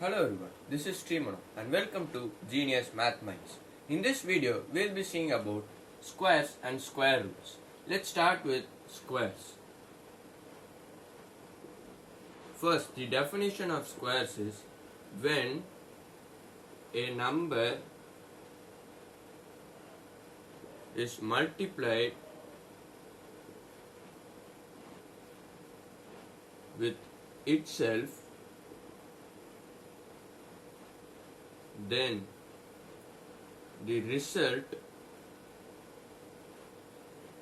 Hello everyone, this is Srimano and welcome to Genius Math Minds. In this video, we'll be seeing about squares and square roots. Let's start with squares. First, the definition of squares is when a number is multiplied with itself, then the result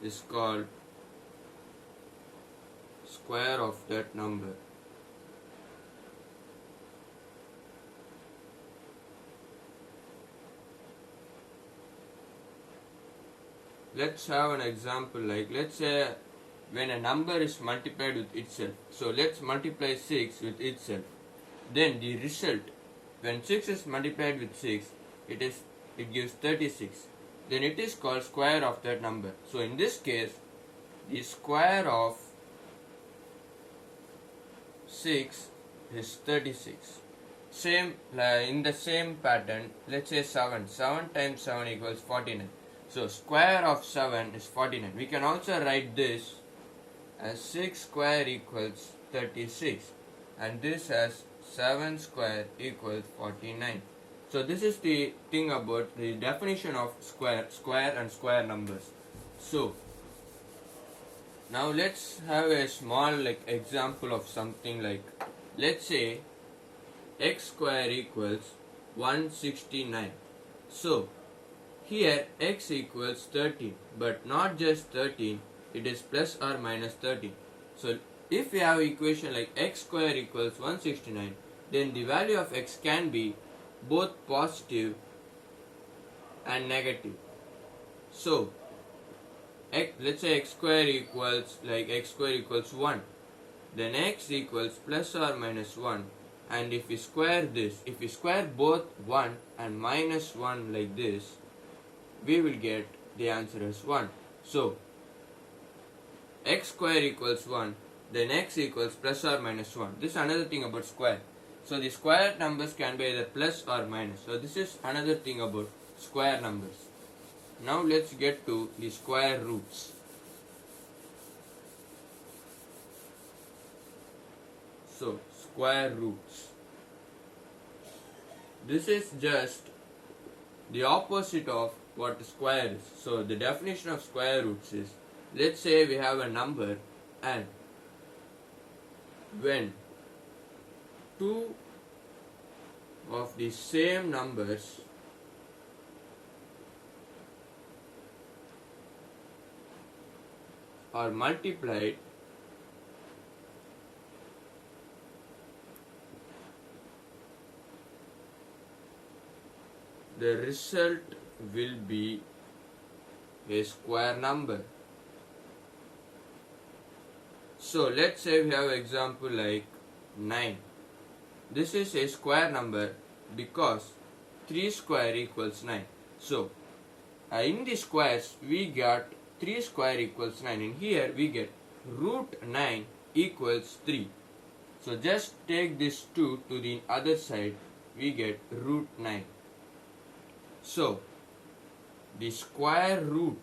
is called square of that number. Let's have an example, like let's say when a number is multiplied with itself. So let's multiply 6 with itself. Then the result, when 6 is multiplied with 6, it gives 36. Then it is called square of that number. So in this case, the square of 6 is 36. Same in the same pattern, let's say 7. 7 times 7 equals 49. So square of 7 is 49. We can also write this as 6 square equals 36, and this as 7 square equals 49. So this is the thing about the definition of square and square numbers. So now let's have a small example of something like, let's say x square equals 169. So here x equals 13, but not just 13, it is plus or minus 13. So if we have equation like x square equals 169, then the value of x can be both positive and negative. So let's say x square equals 1, then x equals plus or minus 1, and if we square this, if we square both 1 and minus 1 like this, we will get the answer as 1. So x square equals 1, then x equals plus or minus 1. This is another thing about square. So the square numbers can be either plus or minus. So this is another thing about square numbers. Now let's get to the square roots. So square roots. This is just the opposite of what a square is. So the definition of square roots is, let's say we have a number and when two of the same numbers are multiplied the result will be a square number. So let's say we have an example like 9. This is a square number because 3 square equals 9. So in the squares we got 3 square equals 9, and here we get root 9 equals 3. So just take this 2 to the other side, we get root 9. So the square root,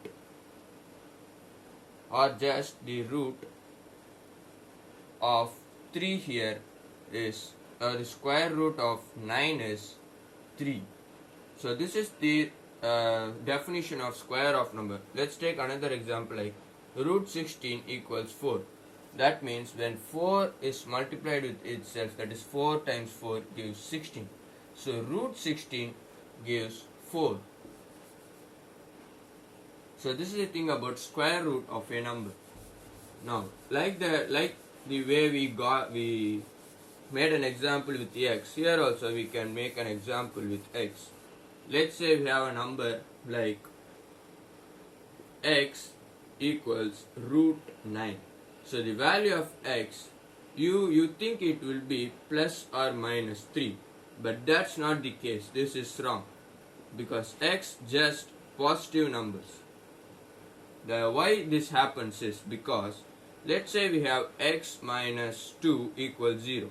or just the root of 3 here is, the square root of 9 is 3. So this is the definition of square of number. Let's take another example like root 16 equals 4. That means when 4 is multiplied with itself, that is 4 times 4 gives 16. So root 16 gives 4. So this is the thing about square root of a number. Now, like the way we made an example with x, here also we can make an example with x. Let's say we have a number like x equals root 9. So the value of x, you think it will be plus or minus 3, but that's not the case. This is wrong because x just positive numbers. The why this happens is because let's say we have x minus 2 equals 0.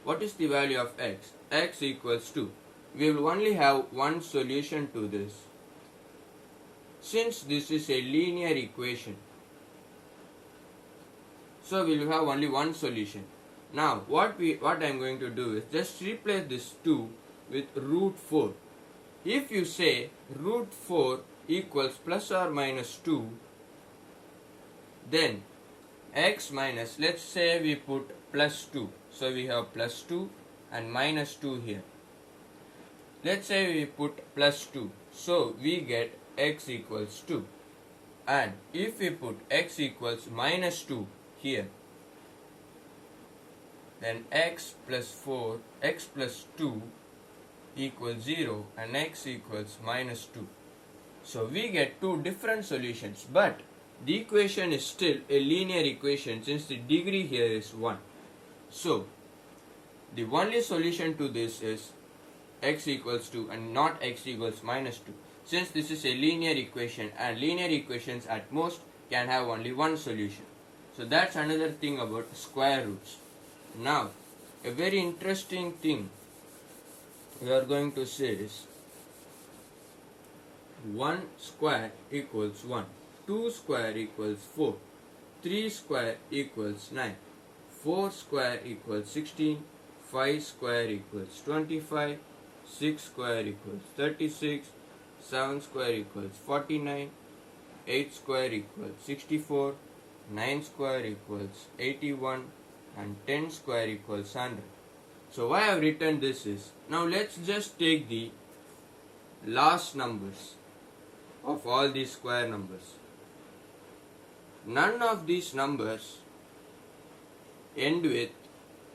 what is the value of x? X equals 2. We will only have one solution to this. Since this is a linear equation, so we will have only one solution. Now what I am going to do is just replace this 2 with root 4. If you say root 4 equals plus or minus 2, then x minus, let's say we put plus 2. So we have plus 2 and minus 2 here. Let's say we put plus 2. So we get x equals 2. And if we put x equals minus 2 here, then x plus 4, x plus 2 equals 0 and x equals minus 2. So we get two different solutions, but the equation is still a linear equation since the degree here is 1. So the only solution to this is x equals 2 and not x equals minus 2. Since this is a linear equation and linear equations at most can have only one solution. So that's another thing about square roots. Now a very interesting thing we are going to say is 1 square equals 1, 2 square equals 4, 3 square equals 9, 4 square equals 16, 5 square equals 25, 6 square equals 36, 7 square equals 49, 8 square equals 64, 9 square equals 81 and 10 square equals 100. So why I have written this is, now let's just take the last numbers of all these square numbers. None of these numbers end with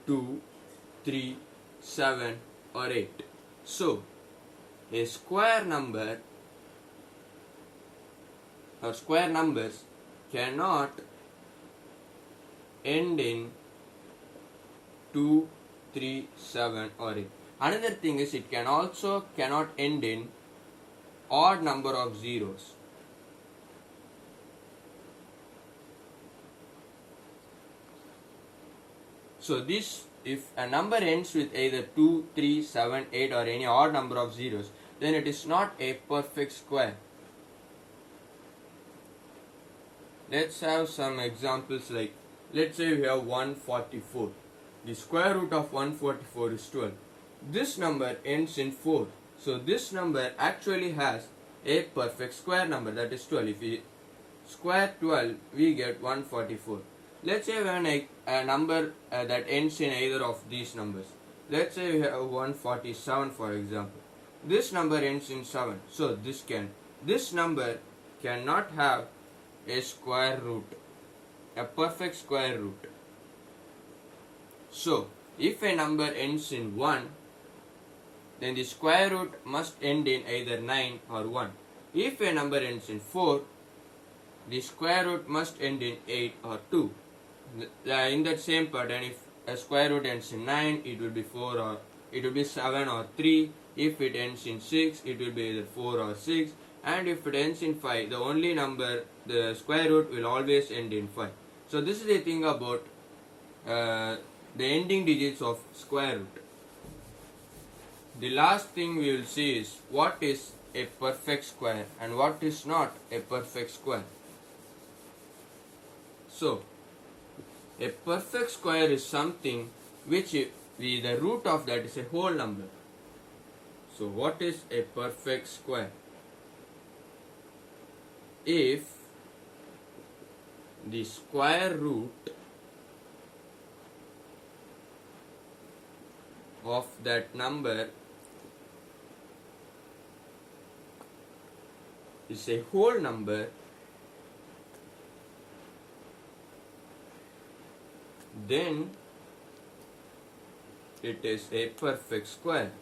2, 3, 7 or 8. So a square number or square numbers cannot end in 2, 3, 7 or 8. Another thing is it cannot end in odd number of zeros. So this, if a number ends with either 2, 3, 7, 8 or any odd number of zeros, then it is not a perfect square. Let's have some examples, like let's say we have 144. The square root of 144 is 12. This number ends in 4. So this number actually has a perfect square number, that is 12. If we square 12, we get 144. Let's say we have a number that ends in either of these numbers. Let's say we have 147 for example. This number ends in 7. So this number cannot have a square root, a perfect square root. So if a number ends in 1, then the square root must end in either 9 or 1. If a number ends in 4, the square root must end in 8 or 2. In that same pattern, if a square root ends in 9, it will be 4 or it will be 7 or 3. If it ends in 6, it will be either 4 or 6. And if it ends in 5, the only number, the square root will always end in 5. So this is the thing about the ending digits of square root. The last thing we will see is what is a perfect square and what is not a perfect square. So a perfect square is something which the root of that is a whole number. So what is a perfect square? If the square root of that number is a whole number, then it is a perfect square.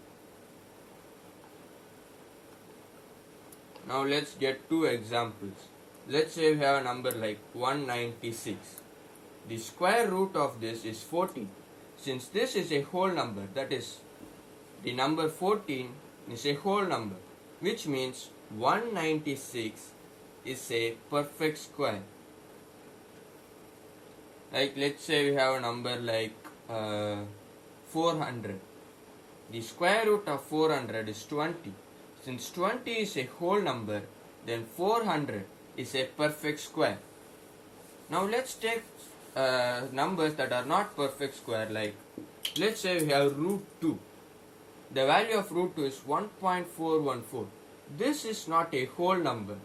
Now let's get two examples. Let's say we have a number like 196. The square root of this is 14. Since this is a whole number, that is, the number 14 is a whole number, which means 196 is a perfect square. Like let's say we have a number like 400. The square root of 400 is 20. Since 20 is a whole number, then 400 is a perfect square. Now let's take numbers that are not perfect square, like let's say we have root 2. The value of root 2 is 1.414. This is not a whole number.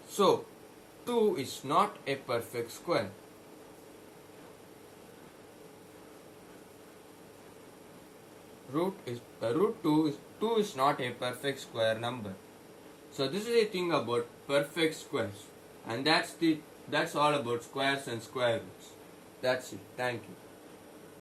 So 2 is not a perfect square. Root 2 is not a perfect square number. So this is a thing about perfect squares, and that's all about squares and square roots. That's it. Thank you.